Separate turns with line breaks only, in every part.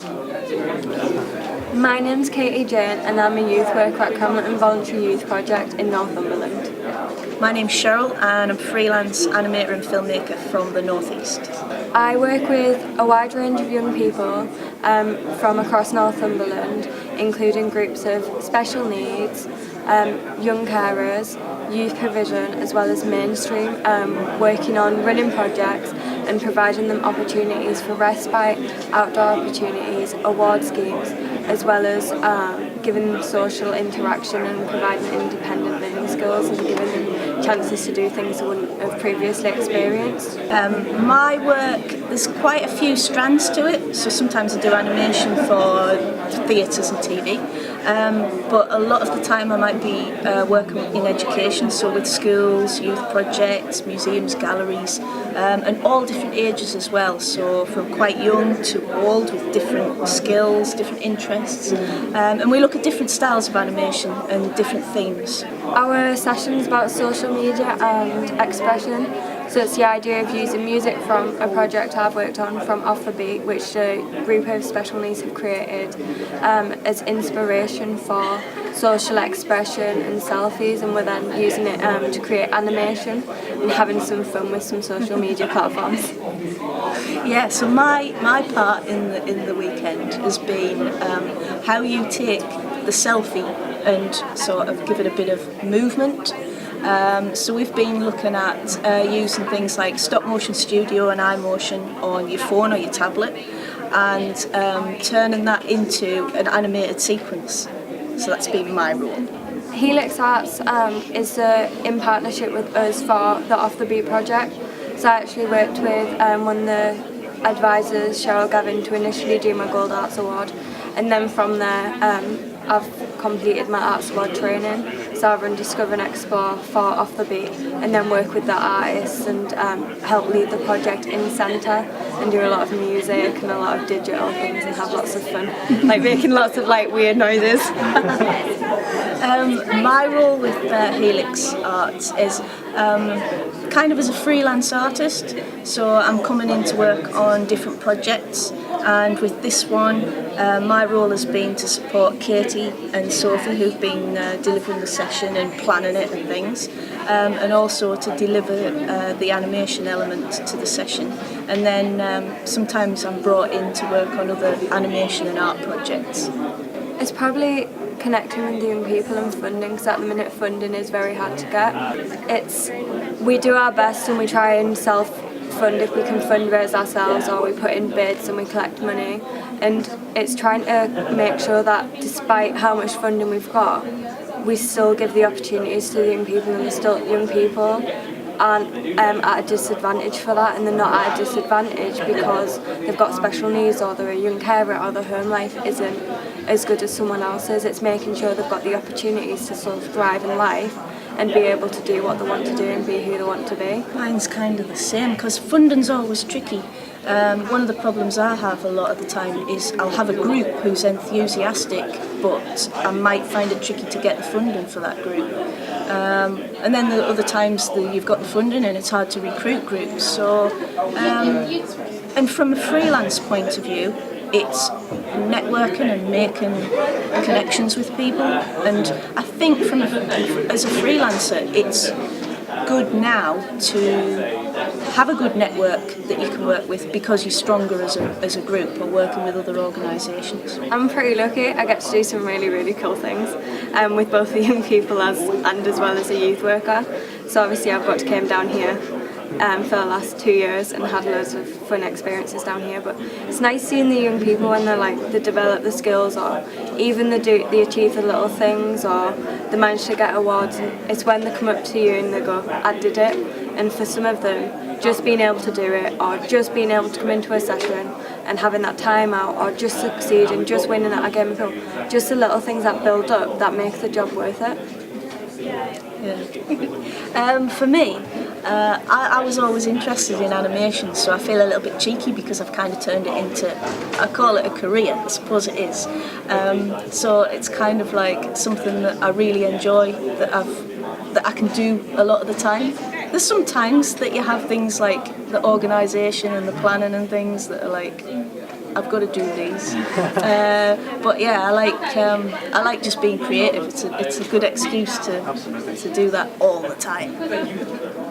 My name's Katie Jane and I'm a youth worker at Cramlington Voluntary Youth Project in Northumberland.
My name's Cheryl and I'm a freelance animator and filmmaker from the North East.
I work with a wide range of young people from across Northumberland, including groups of special needs, young carers, youth provision, as well as mainstream, working on running projects and providing them opportunities for respite, outdoor opportunities, award schemes, as well as giving them social interaction and providing independent living skills and giving them chances to do things they wouldn't have previously experienced.
My work, there's quite a few strands to it, so sometimes I do animation for theatres and TV, but a lot of the time I might be working in education, so with schools, youth projects, museums, galleries, and all different ages as well, so from quite young to old with different skills, different interests, and we look at different styles of animation and different themes.
Our session is about social media and expression. So it's the idea of using music from a project I've worked on, from Off the Beat, which a group of special needs have created, as inspiration for social expression and selfies, and we're then using it to create animation and having some fun with some social media platforms.
Yeah, so my part in the weekend has been how you take the selfie and sort of give it a bit of movement. So we've been looking at using things like stop motion studio and iMotion on your phone or your tablet and turning that into an animated sequence. So that's been my role.
Helix Arts is in partnership with us for the Off the Beat project. So I actually worked with one of the advisors, Cheryl Gavin, to initially do my Gold Arts Award, and then from there I've completed my Arts Award training. So I run Discover and Explore for Off the Beat and then work with the artists and help lead the project in centre and do a lot of music and a lot of digital things and have lots of fun, like making lots of like weird noises.
My role with Helix Arts is kind of as a freelance artist, so I'm coming in to work on different projects, and with this one my role has been to support Katie and Sophie, who've been delivering the session and planning it and things, and also to deliver the animation element to the session, and then sometimes I'm brought in to work on other animation and art projects.
It's probably connecting with young people and funding, because at the minute funding is very hard to get. We do our best and we try and self-fund if we can fundraise ourselves, or we put in bids and we collect money, and it's trying to make sure that despite how much funding we've got, we still give the opportunities to the young people, and there's still young people aren't at a disadvantage for that, and they're not at a disadvantage because they've got special needs or they're a young carer or their home life isn't as good as someone else's. It's making sure they've got the opportunities to sort of thrive in life and be able to do what they want to do and be who they want to be.
Mine's kind of the same, because funding's always tricky. One of the problems I have a lot of the time is I'll have a group who's enthusiastic, but I might find it tricky to get the funding for that group. And then the other times you've got the funding and it's hard to recruit groups. So, and from a freelance point of view, it's networking and making connections with people. And I think as a freelancer, it's good now to have a good network that you can work with, because you're stronger as a group or working with other organisations.
I'm pretty lucky. I get to do some really, really cool things with both the young people and as well as a youth worker. So obviously I've got to come down here for the last 2 years and had loads of fun experiences down here, but it's nice seeing the young people when they develop the skills, or even they achieve the little things, or they manage to get awards, and it's when they come up to you and they go, I did it. And for some of them, just being able to do it, or just being able to come into a session and having that time out, or just succeeding, just winning at a game of pool, just the little things that build up that make the job worth it.
Yeah. For me, I was always interested in animation, so I feel a little bit cheeky because I've kind of turned it into, I call it a career, I suppose it is. So it's kind of like something that I really enjoy, that I can do a lot of the time. There's some times that you have things like the organisation and the planning and things that are like I've got to do these. But yeah, I like just being creative. It's a good excuse to do that all the time.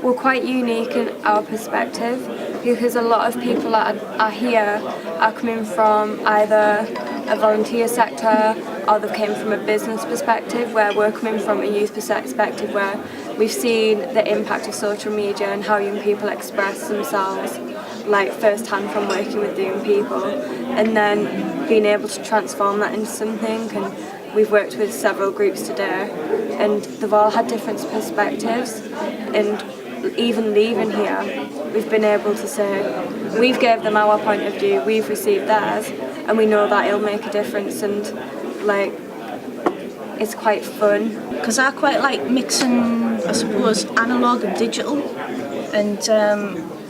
We're quite unique in our perspective because a lot of people that are here are coming from either a volunteer sector or they came from a business perspective, where we're coming from a youth perspective where we've seen the impact of social media and how young people express themselves like first-hand from working with the young people, and then being able to transform that into something. And we've worked with several groups today and they've all had different perspectives, and even leaving here we've been able to say we've gave them our point of view, we've received theirs, and we know that it'll make a difference, and like it's quite fun.
Because I quite like mixing, I suppose, analogue and digital, and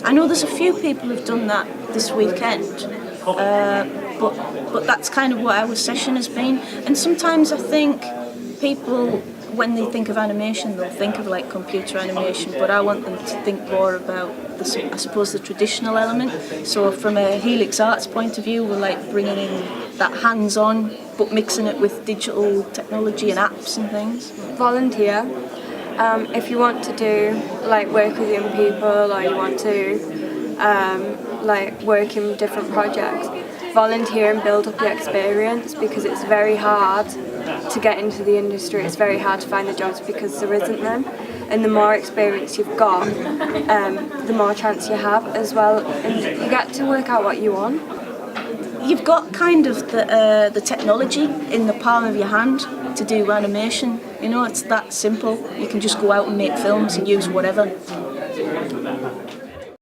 I know there's a few people who've done that this weekend, but that's kind of what our session has been. And sometimes I think people, when they think of animation, they'll think of like computer animation, but I want them to think more about I suppose the traditional element. So from a Helix Arts point of view, we're like bringing in that hands-on, but mixing it with digital technology and apps and things.
Volunteer. If you want to do like work with young people, or you want to like work in different projects, volunteer and build up your experience, because it's very hard to get into the industry. It's very hard to find the jobs because there isn't them, and the more experience you've got, the more chance you have as well, and you get to work out what you want.
You've got kind of the technology in the palm of your hand to do animation. You know, it's that simple. You can just go out and make films and use whatever.